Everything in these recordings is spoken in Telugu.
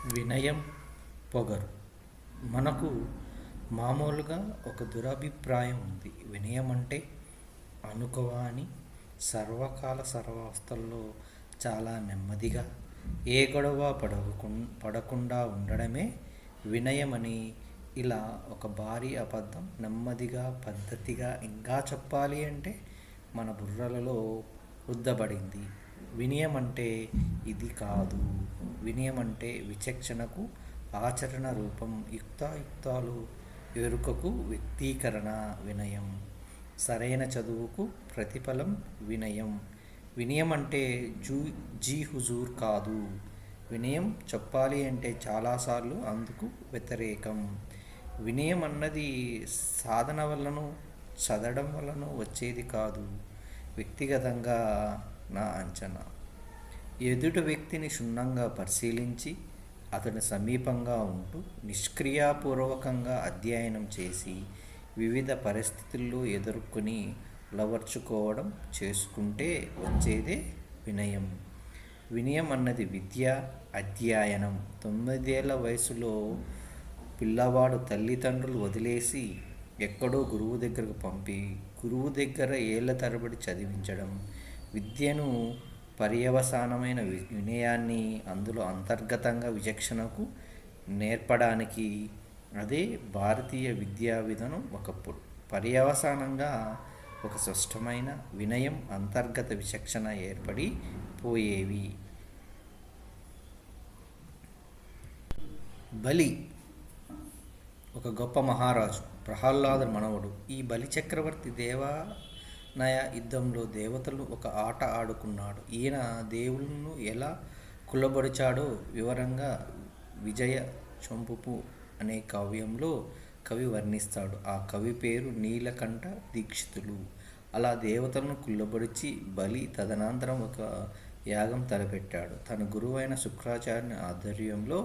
వినయం, పొగరు. మనకు మామూలుగా ఒక దురభిప్రాయం ఉంది. వినయం అంటే అనుకువ అని, సర్వకాల సర్వావస్థల్లో చాలా నెమ్మదిగా, ఏ గొడవ పడకుండా ఉండడమే వినయమని. ఇలా ఒక భారీ అబద్ధం నెమ్మదిగా పద్ధతిగా ఇంకా చెప్పాలి అంటే మన బుర్రలలో రుద్దబడింది. వినయం అంటే ఇది కాదు. వినయం అంటే విచక్షణకు ఆచరణ రూపం, యుక్తాయుక్తాలు ఎరుకకు వ్యక్తీకరణ. వినయం సరైన చదువుకు ప్రతిఫలం. వినయం వినయం అంటే జీ హుజూర్ కాదు. వినయం చెప్పాలి అంటే చాలాసార్లు అందుకు వ్యతిరేకం. వినయం అన్నది సాధన వల్లను చదవడం వలన వచ్చేది కాదు. వ్యక్తిగతంగా నా అంచనా, ఎదుటి వ్యక్తిని క్షుణ్ణంగా పరిశీలించి అతని సమీపంగా ఉంటూ నిష్క్రియాపూర్వకంగా అధ్యయనం చేసి వివిధ పరిస్థితుల్లో ఎదుర్కొని అలవర్చుకోవడం చేసుకుంటే వచ్చేదే వినయం. వినయం అన్నది విద్య, అధ్యయనం. 9 ఏళ్ల వయసులో పిల్లవాడు తల్లిదండ్రులు వదిలేసి ఎక్కడో గురువు దగ్గరకు పంపి గురువు దగ్గర ఏళ్ల తరబడి చదివించడం, విద్యను పర్యవసానమైన వినయాన్ని అందులో అంతర్గతంగా విచక్షణకు నేర్పడానికి. అదే భారతీయ విద్యా విధానం ఒకప్పుడు. పర్యవసానంగా ఒక స్పష్టమైన వినయం, అంతర్గత విచక్షణ ఏర్పడి పోయేవి. బలి ఒక గొప్ప మహారాజు, ప్రహ్లాద మనవడు. ఈ బలి చక్రవర్తి దేవానయ యుద్ధంలో దేవతలు ఒక ఆట ఆడుకున్నాడు. ఈయన దేవుళ్ళను ఎలా కుల్లబొడిచాడో వివరంగా విజయ చంపుపు అనే కావ్యంలో కవి వర్ణిస్తాడు. ఆ కవి పేరు నీలకంఠ దీక్షితులు. అలా దేవతలను కుల్లబొడిచి బలి తదనంతరం ఒక యాగం తలపెట్టాడు. తన గురువైన శుక్రాచార్యుని ఆధ్వర్యంలో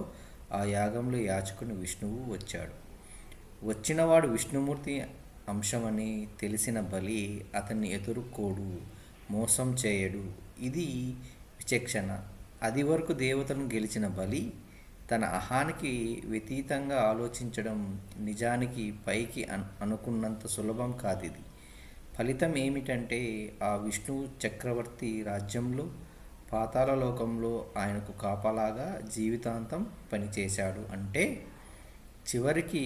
ఆ యాగంలో యాచకుని విష్ణువు వచ్చాడు. వచ్చినవాడు విష్ణుమూర్తి అంశమని తెలిసిన బలి అతన్ని ఎదుర్కోడు, మోసం చేయడు. ఇది విచక్షణ. అది వరకు దేవతను గెలిచిన బలి తన అహానికి వ్యతీతంగా ఆలోచించడం నిజానికి పైకి అనుకున్నంత సులభం కాదిది. ఫలితం ఏమిటంటే ఆ విష్ణు చక్రవర్తి రాజ్యంలో పాతాళలోకంలో ఆయనకు కాపలాగా జీవితాంతం పనిచేశాడు. అంటే చివరికి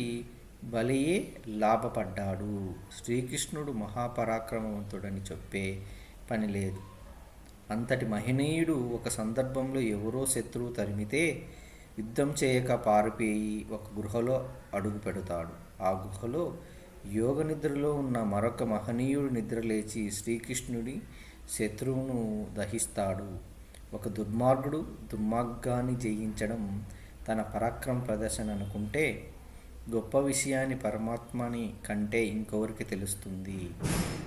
బలియే లాభపడ్డాడు. శ్రీకృష్ణుడు మహాపరాక్రమవంతుడని చెప్పే పని లేదు. అంతటి మహనీయుడు ఒక సందర్భంలో ఎవరో శత్రువు తరిమితే యుద్ధం చేయక పారిపోయి ఒక గుహలో అడుగు పెడతాడు. ఆ గుహలో యోగ నిద్రలో ఉన్న మరొక మహనీయుడు నిద్రలేచి శ్రీకృష్ణుడి శత్రువును దహిస్తాడు. ఒక దుర్మార్గుడు దుర్మార్గాన్ని జయించడం తన పరాక్రమ ప్రదర్శన అనుకుంటే గొప్ప విషయాన్ని పరమాత్మని కంటే ఇంకొకరికి తెలుస్తుంది.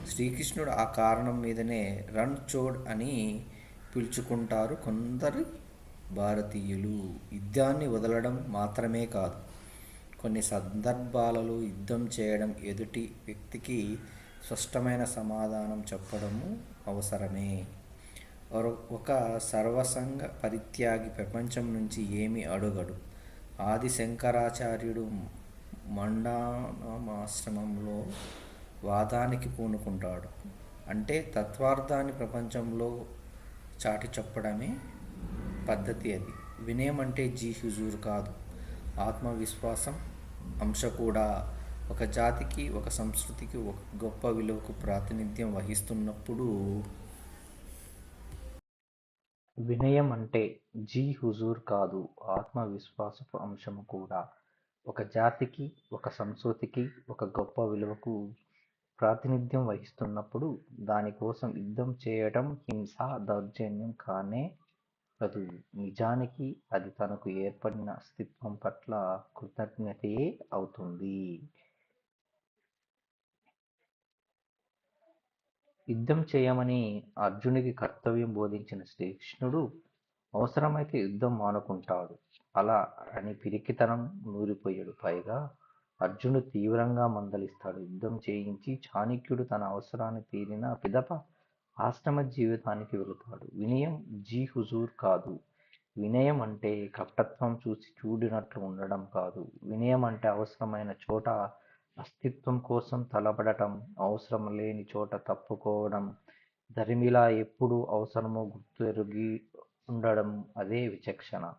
శ్రీకృష్ణుడు ఆ కారణం మీదనే రన్ చోడ్ అని పిలుచుకుంటారు కొందరు భారతీయులు. యుద్ధాన్ని వదలడం మాత్రమే కాదు, కొన్ని సందర్భాలలో యుద్ధం చేయడం, ఎదుటి వ్యక్తికి స్పష్టమైన సమాధానం చెప్పడము అవసరమే. ఒక సర్వసంగ పరిత్యాగి ప్రపంచం నుంచి ఏమీ అడుగడు. ఆది శంకరాచార్యుడు మండనమాశ్రమంలో వాదానికి పూనుకుంటాడు. అంటే తత్వార్థాన్ని ప్రపంచంలో చాటి చెప్పడమే పద్ధతి. అది వినయం అంటే జీ హుజూర్ కాదు, ఆత్మవిశ్వాసం అంశ కూడా. ఒక జాతికి, ఒక సంస్కృతికి, ఒక గొప్ప విలువకు ప్రాతినిధ్యం వహిస్తున్నప్పుడు వినయం అంటే జీ హుజూర్ కాదు, ఆత్మవిశ్వాసపు అంశము కూడా. ఒక జాతికి, ఒక సంస్కృతికి, ఒక గొప్ప విలువకు ప్రాతినిధ్యం వహిస్తున్నప్పుడు దానికోసం యుద్ధం చేయటం హింస, దౌర్జన్యం కానే కాదు. నిజానికి అది తనకు ఏర్పడిన అస్తిత్వం పట్ల కృతజ్ఞతయే అవుతుంది. యుద్ధం చేయమని అర్జునుడికి కర్తవ్యం బోధించిన శ్రీకృష్ణుడు అవసరమైతే యుద్ధం మానుకుంటాడు. అలా అని పిరికితనం నూరిపోయడు. పైగా అర్జునుడు తీవ్రంగా మందలిస్తాడు. యుద్ధం చేయించి చాణక్యుడు తన అవసరాన్ని తీరిన పిదప ఆశ్రమ జీవితానికి వెళతాడు. వినయం జీ హుజూర్ కాదు, వినయం అంటే కపటత్వం చూసి చూడనట్లు ఉండడం కాదు. వినయం అంటే అవసరమైన చోట అస్తిత్వం కోసం తలపడటం, అవసరం లేని చోట తప్పుకోవడం, దరిమిలా ఎప్పుడు అవసరమో గుర్తెరిగి ఉండడం. అదే విచక్షణ.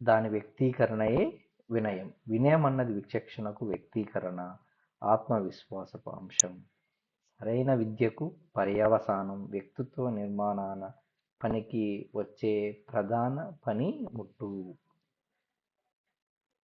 దాని వ్యక్తీకరణయే వినయం. వినయం అన్నది విచక్షణకు వ్యక్తీకరణ, ఆత్మవిశ్వాసపు అంశం. సరైన విద్యకు పర్యవసానం. వ్యక్తిత్వ నిర్మాణాన పనికి వచ్చే ప్రధాన పనిముట్టు.